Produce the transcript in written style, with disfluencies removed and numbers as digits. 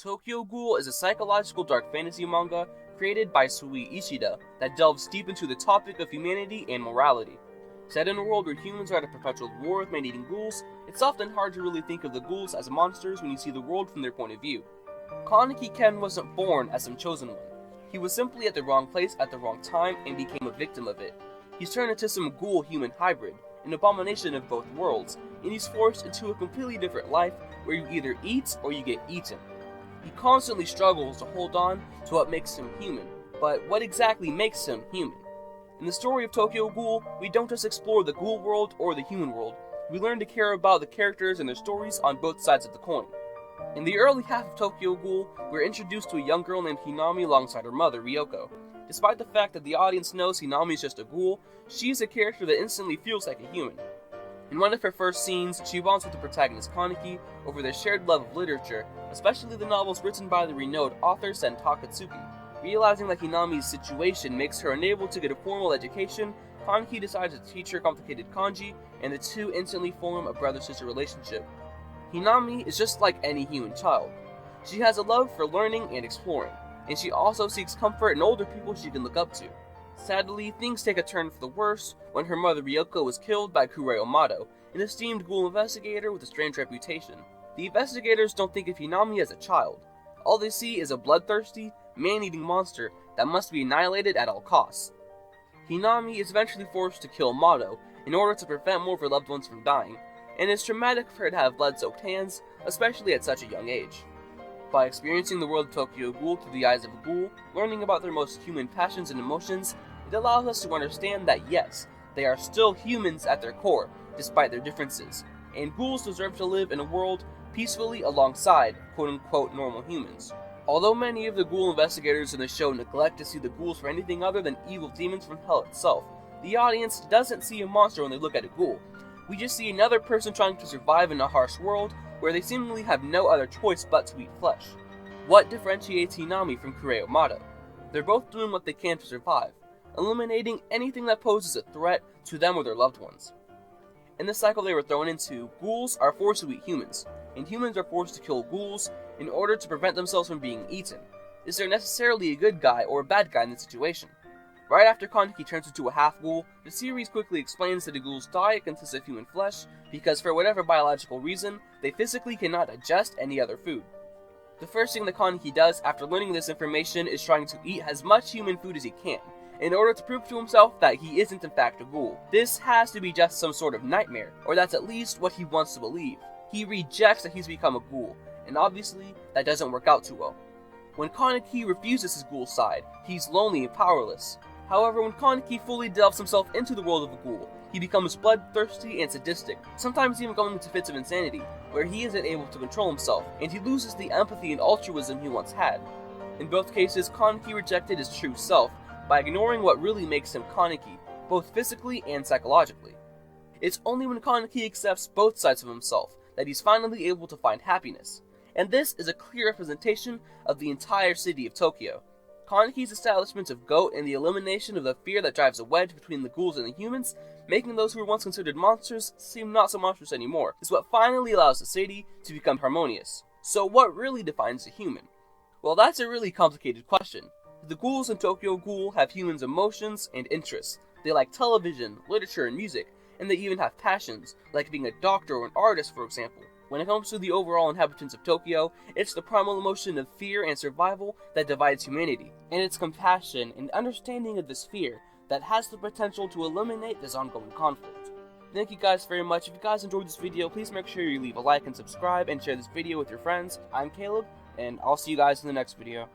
Tokyo Ghoul is a psychological dark fantasy manga created by Sui Ishida that delves deep into the topic of humanity and morality. Set in a world where humans are at a perpetual war with man-eating ghouls, it's often hard to really think of the ghouls as monsters when you see the world from their point of view. Kaneki Ken wasn't born as some chosen one. He was simply at the wrong place at the wrong time and became a victim of it. He's turned into some ghoul-human hybrid, an abomination of both worlds, and he's forced into a completely different life where you either eat or you get eaten. He constantly struggles to hold on to what makes him human, but what exactly makes him human? In the story of Tokyo Ghoul, we don't just explore the ghoul world or the human world, we learn to care about the characters and their stories on both sides of the coin. In the early half of Tokyo Ghoul, we're introduced to a young girl named Hinami alongside her mother, Ryoko. Despite the fact that the audience knows Hinami is just a ghoul, she's a character that instantly feels like a human. In one of her first scenes, she bonds with the protagonist Kaneki over their shared love of literature, especially the novels written by the renowned author Sen Takatsuki. Realizing that Hinami's situation makes her unable to get a formal education, Kaneki decides to teach her complicated kanji, and the two instantly form a brother-sister relationship. Hinami is just like any human child. She has a love for learning and exploring, and she also seeks comfort in older people she can look up to. Sadly, things take a turn for the worse when her mother Ryoko was killed by Kurei Amado, an esteemed ghoul investigator with a strange reputation. The investigators don't think of Hinami as a child. All they see is a bloodthirsty, man-eating monster that must be annihilated at all costs. Hinami is eventually forced to kill Amado in order to prevent more of her loved ones from dying, and it's traumatic for her to have blood-soaked hands, especially at such a young age. By experiencing the world of Tokyo Ghoul through the eyes of a ghoul, learning about their most human passions and emotions, it allows us to understand that yes, they are still humans at their core, despite their differences, and ghouls deserve to live in a world peacefully alongside quote-unquote normal humans. Although many of the ghoul investigators in the show neglect to see the ghouls for anything other than evil demons from hell itself, the audience doesn't see a monster when they look at a ghoul. We just see another person trying to survive in a harsh world where they seemingly have no other choice but to eat flesh. What differentiates Hinami from Kurei Amado? They're both doing what they can to survive, eliminating anything that poses a threat to them or their loved ones. In the cycle they were thrown into, ghouls are forced to eat humans, and humans are forced to kill ghouls in order to prevent themselves from being eaten. Is there necessarily a good guy or a bad guy in this situation? Right after Kaneki turns into a half-ghoul, the series quickly explains that a ghoul's diet consists of human flesh because for whatever biological reason, they physically cannot digest any other food. The first thing that Kaneki does after learning this information is trying to eat as much human food as he can, in order to prove to himself that he isn't in fact a ghoul. This has to be just some sort of nightmare, or that's at least what he wants to believe. He rejects that he's become a ghoul, and obviously that doesn't work out too well. When Kaneki refuses his ghoul side, he's lonely and powerless. However, when Kaneki fully delves himself into the world of a ghoul, he becomes bloodthirsty and sadistic, sometimes even going into fits of insanity, where he isn't able to control himself, and he loses the empathy and altruism he once had. In both cases, Kaneki rejected his true self by ignoring what really makes him Kaneki, both physically and psychologically. It's only when Kaneki accepts both sides of himself that he's finally able to find happiness, and this is a clear representation of the entire city of Tokyo. Kaneki's establishment of Goat and the elimination of the fear that drives a wedge between the ghouls and the humans, making those who were once considered monsters seem not so monstrous anymore, is what finally allows the city to become harmonious. So what really defines a human? Well, that's a really complicated question. The ghouls in Tokyo Ghoul have humans' emotions and interests. They like television, literature, and music, and they even have passions, like being a doctor or an artist, for example. When it comes to the overall inhabitants of Tokyo, it's the primal emotion of fear and survival that divides humanity, and it's compassion and understanding of this fear that has the potential to eliminate this ongoing conflict. Thank you guys very much. If you guys enjoyed this video, please make sure you leave a like and subscribe and share this video with your friends. I'm Caleb, and I'll see you guys in the next video.